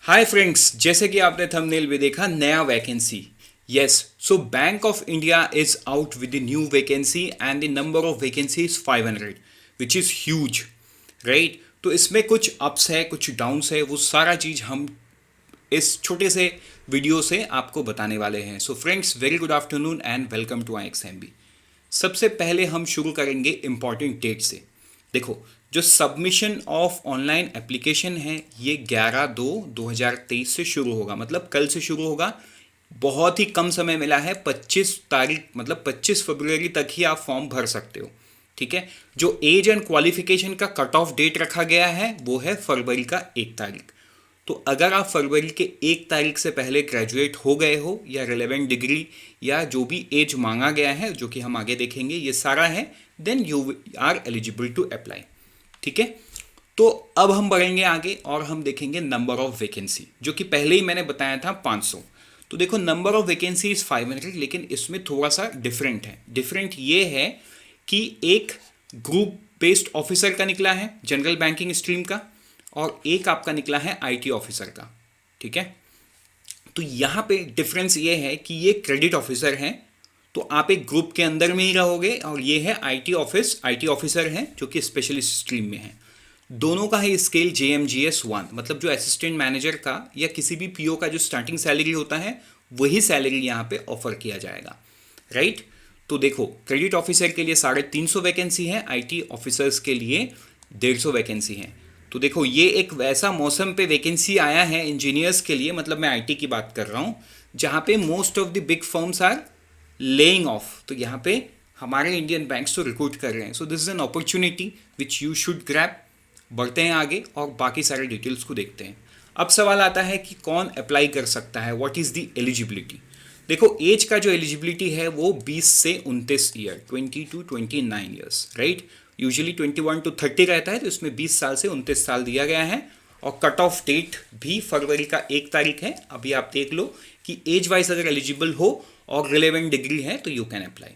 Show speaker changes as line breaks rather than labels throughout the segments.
Hi friends, जैसे कि आपने थंबनेल में देखा, नया vacancy. Yes, so bank of India is out with the new vacancy and the number of vacancy is 500, which is huge, right. तो इसमें कुछ अप्स है, कुछ डाउन्स है, वो सारा चीज हम इस छोटे से वीडियो से आपको बताने वाले हैं। So friends, very good afternoon and welcome to IXMB। सबसे पहले हम शुरू करेंगे इम्पॉर्टेंट डेट से। देखो, जो सबमिशन ऑफ ऑनलाइन एप्लीकेशन है ये 11/2/2023 से शुरू होगा, मतलब कल से शुरू होगा। बहुत ही कम समय मिला है, 25 तारीख मतलब 25 फरवरी तक ही आप फॉर्म भर सकते हो। ठीक है। जो एज एंड क्वालिफिकेशन का कट ऑफ डेट रखा गया है वो है फरवरी का 1 तारीख। तो अगर आप फरवरी के 1 तारीख से पहले ग्रेजुएट हो गए हो या रिलेवेंट डिग्री या जो भी एज मांगा गया है, जो कि हम आगे देखेंगे, ये सारा है, then you are eligible to apply. ठीक है। तो अब हम बढ़ेंगे आगे और हम देखेंगे नंबर ऑफ वैकेंसी, जो कि पहले ही मैंने बताया था 500। तो देखो, नंबर ऑफ वैकेंसी इज 500, लेकिन इसमें थोड़ा सा डिफरेंट है। डिफरेंट ये है कि एक ग्रुप बेस्ड ऑफिसर का निकला है, जनरल बैंकिंग स्ट्रीम का, और एक आपका निकला है IT ऑफिसर का। ठीक है। तो यहां पे डिफरेंस ये है कि ये क्रेडिट ऑफिसर हैं, तो आप एक ग्रुप के अंदर में ही रहोगे, और ये है IT ऑफिसर हैं जो कि स्पेशलिस्ट स्ट्रीम में है। दोनों का ही स्केल JMGS 1, मतलब जो असिस्टेंट मैनेजर का या किसी भी PO का जो स्टार्टिंग सैलरी होता है वही सैलरी यहाँ पे ऑफर किया जाएगा, राइट। तो देखो, क्रेडिट ऑफिसर के लिए 350 वैकेंसी है, IT ऑफिसर्स के लिए 150 वैकेंसी है। तो देखो, ये एक वैसा मौसम पे वैकेंसी आया है इंजीनियर्स के लिए, मतलब मैं IT की बात कर रहा हूँ, जहाँ पे most of the big firms are laying off. तो यहाँ पे हमारे इंडियन बैंक्स तो रिक्रूट कर रहे हैं। So this is an opportunity which you should grab. बढ़ते हैं आगे और बाकी सारे डिटेल्स को देखते हैं। अब सवाल आता है कि कौन अप्लाई कर सकता है, व्हाट इज द एलिजिबिलिटी। देखो, एज का जो एलिजिबिलिटी है वो 20 से 29 year, 20 to 29 years, right. Usually 21 to 30 रहता है, तो इसमें 20 साल से 29 साल दिया गया है। और कट ऑफ डेट भी फरवरी का 1 तारीख है। अभी आप देख लो कि एज वाइज अगर एलिजिबल हो और रिलेवेंट डिग्री है तो you can apply.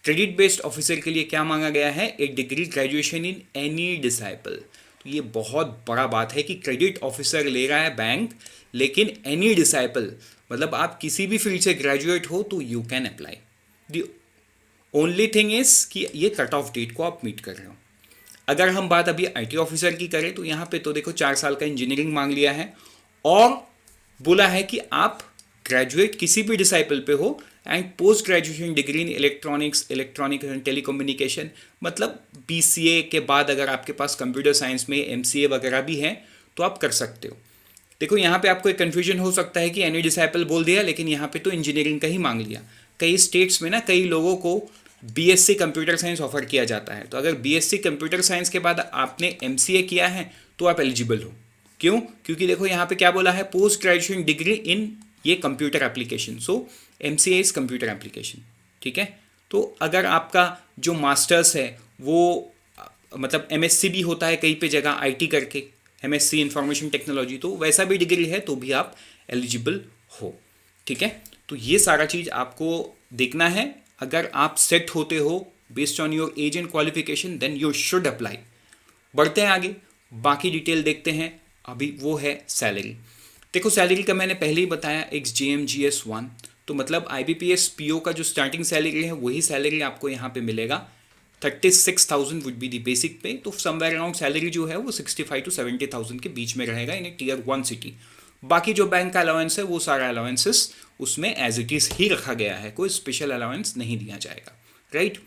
Credit based officer के लिए क्या मांगा गया है? एक degree graduation in any disciple. तो ये बहुत बड़ा बात है कि क्रेडिट ऑफिसर ले रहा है बैंक, लेकिन एनी डिसाइपल, मतलब आप किसी भी फील्ड से ग्रेजुएट हो तो you can apply. The only thing is कि ये कट ऑफ डेट को आप मीट कर रहे हो। अगर हम बात अभी IT ऑफिसर की करें तो यहाँ पे तो देखो 4 साल का इंजीनियरिंग मांग लिया है, और बोला है कि आप ग्रेजुएट किसी भी डिसाइपल पे हो and post graduation degree in electronic and telecommunication, मतलब BCA के बाद अगर आपके पास कंप्यूटर साइंस में MCA वगैरह भी है तो आप कर सकते हो। देखो, यहाँ पे आपको एक कन्फ्यूजन हो सकता है कि एनी डिसाइपल बोल दिया, लेकिन यहाँ पे तो इंजीनियरिंग का ही मांग लिया। कई स्टेट्स में ना कई लोगों को BSc कंप्यूटर साइंस ऑफर किया जाता है, तो अगर BSc कंप्यूटर साइंस के बाद आपने MCA किया है तो आप एलिजिबल हो। क्यों? क्योंकि देखो यहाँ पे क्या बोला है, पोस्ट ग्रेजुएशन डिग्री इन ये computer application. So MCA is computer application. ठीक है। तो अगर आपका जो मास्टर्स है वो मतलब MSc भी होता है कई पे जगह IT करके, MSc इंफॉर्मेशन टेक्नोलॉजी, तो वैसा भी डिग्री है तो भी आप एलिजिबल हो। ठीक है। तो ये सारा चीज़ आपको देखना है। अगर आप सेट होते हो based on your age and qualification, then you should apply. बढ़ते हैं आगे, बाकी डिटेल देखते हैं। अभी वो है सैलरी। देखो, सैलरी का मैंने पहले ही बताया, एक्स JMGS 1, तो मतलब IBPS PO का जो स्टार्टिंग सैलरी है वही सैलरी आपको यहाँ पे मिलेगा। 36,000 वुड बी दी बेसिक पे, तो समवेयर अराउंड सैलरी जो है वो 65 to 70,000 के बीच में रहेगा इन ए Tier 1 सिटी। बाकी जो बैंक का अलाउंस है वो सारा अलाउंसेस उसमें एज इट इज ही रखा गया है, कोई स्पेशल अलाउंस नहीं दिया जाएगा, राइट।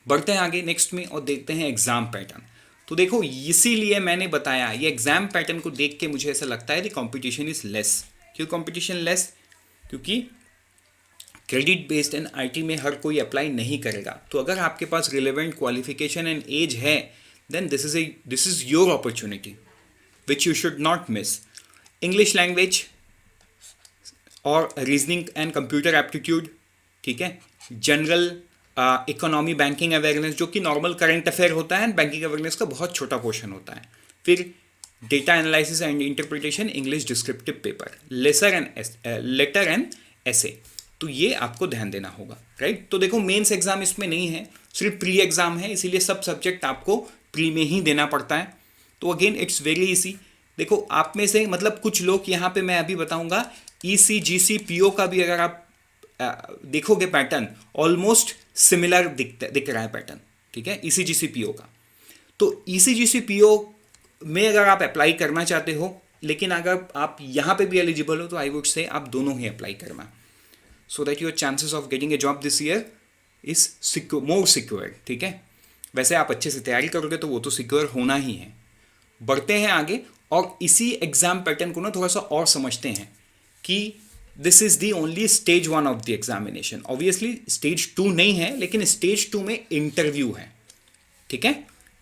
बढ़ते हैं आगे नेक्स्ट में और देखते हैं एग्जाम पैटर्न। तो देखो, इसीलिए मैंने बताया, ये एग्जाम पैटर्न को देख के मुझे ऐसा लगता है कि कंपटीशन इज लेस। क्यों कंपटीशन लेस? क्योंकि क्रेडिट बेस्ड एंड IT में हर कोई अप्लाई नहीं करेगा। तो अगर आपके पास रिलेवेंट क्वालिफिकेशन एंड एज है, then this is your opportunity which you should not miss. English language और रीजनिंग एंड कंप्यूटर एप्टीट्यूड, ठीक है। जनरल इकोनॉमी, बैंकिंग अवेयरनेस, जो कि नॉर्मल करंट अफेयर होता है, एंड बैंकिंग अवेयरनेस का बहुत छोटा पोर्शन होता है। फिर data analysis and interpretation, English descriptive paper, letter and ऐसे। तो ये आपको ध्यान देना होगा, राइट। तो देखो, मेंस एग्जाम इसमें नहीं है, सिर्फ प्री एग्जाम है, इसीलिए सब सब्जेक्ट आपको प्री में ही देना पड़ता है। तो अगेन इट्स वेरी इजी। देखो आप में से मतलब कुछ लोग यहाँ पे मैं अभी बताऊंगा, ECGC PO का भी अगर आप देखोगे पैटर्न ऑलमोस्ट सिमिलर दिख रहा है पैटर्न, ठीक है, ECGC PO का। तो ECGC PO में अगर आप अप्लाई करना चाहते हो, लेकिन अगर आप यहाँ पे भी एलिजिबल हो, तो आई वुड से आप दोनों ही अप्लाई करना, so that your chances of getting a job this year is more secure, ठीक है। वैसे आप अच्छे से तैयारी करोगे तो वो तो सिक्योर होना ही है। बढ़ते हैं आगे और इसी एग्जाम पैटर्न को ना थोड़ा सा और समझते हैं कि this is the only stage 1 of the examination. Obviously stage 2 नहीं है, लेकिन स्टेज 2 में इंटरव्यू है, ठीक है,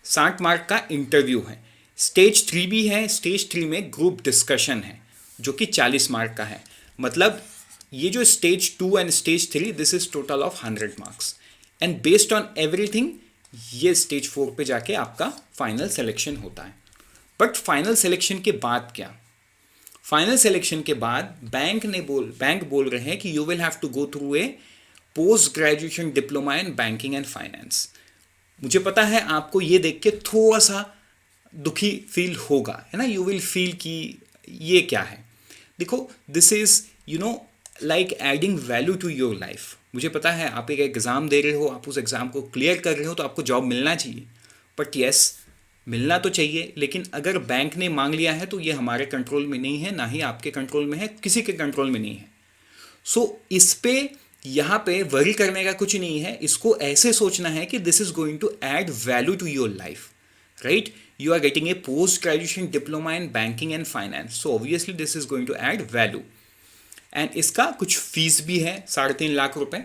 60 मार्क का इंटरव्यू है। स्टेज 3 भी है, स्टेज 3 में ग्रुप डिस्कशन है जो कि 40 मार्क का है। मतलब ये जो stage 2 and stage 3, this is total of 100 marks, and based on everything ये स्टेज 4 पे जाके आपका फाइनल सिलेक्शन होता है। बट फाइनल सिलेक्शन के बाद क्या? फाइनल सिलेक्शन के बाद बैंक बोल रहे हैं कि you will have to go through a post graduation diploma in banking and finance. मुझे पता है आपको ये देख के थोड़ा सा दुखी फील होगा, है ना, यू विल फील कि ये क्या है। देखो this is like adding value to your life. मुझे पता है आप एक एग्ज़ाम दे रहे हो, आप उस एग्ज़ाम को क्लियर कर रहे हो तो आपको जॉब मिलना चाहिए, बट यस मिलना तो चाहिए, लेकिन अगर बैंक ने मांग लिया है तो ये हमारे कंट्रोल में नहीं है, ना ही आपके कंट्रोल में है, किसी के कंट्रोल में नहीं है। सो इस पे यहाँ पे वरी करने का कुछ नहीं है। इसको ऐसे सोचना है कि this is going to add value to your life, right. You are getting a post graduation diploma in banking and finance, so obviously this is going to add value. And इसका कुछ फीस भी है 3.5 लाख रुपए,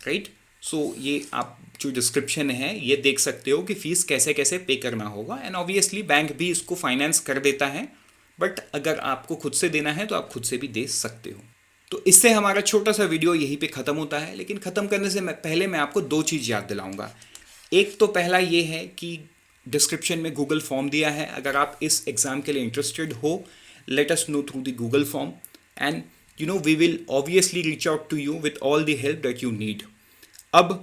right. सो ये आप जो description है ये देख सकते हो कि फीस कैसे कैसे पे करना होगा। एंड ऑब्वियसली बैंक भी इसको फाइनेंस कर देता है, बट अगर आपको खुद से देना है तो आप खुद से भी दे सकते हो। तो इससे हमारा छोटा सा वीडियो यहीं पे ख़त्म होता है, लेकिन ख़त्म करने से पहले मैं आपको 2 चीज़ याद दिलाऊंगा। एक तो पहला ये है कि डिस्क्रिप्शन में गूगल फॉर्म दिया है, अगर आप इस एग्ज़ाम के लिए इंटरेस्टेड हो, let us know through the Google form, and we will obviously reach out to you with all the help that you need. अब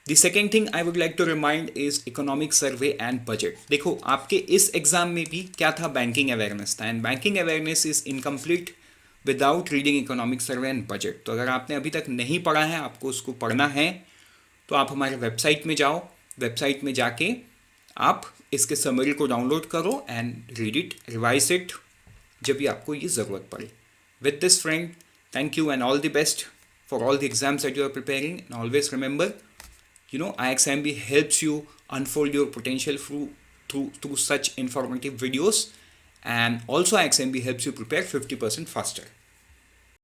the second thing I would like to remind is economic survey and budget. देखो आपके इस exam में भी क्या था, banking awareness था, and banking awareness is incomplete without reading economic survey and budget. तो अगर आपने अभी तक नहीं पढ़ा है, आपको उसको पढ़ना है, तो आप हमारे वेबसाइट में जाओ, वेबसाइट में जाके आप इसके समरी को डाउनलोड करो and read it, revise it जब भी आपको ये ज़रूरत पड़े। With this, friend, thank you and all the best for all the exams that you are preparing. And always remember, IXMB helps you unfold your potential through such informative videos. And also IXMB helps you prepare 50% faster.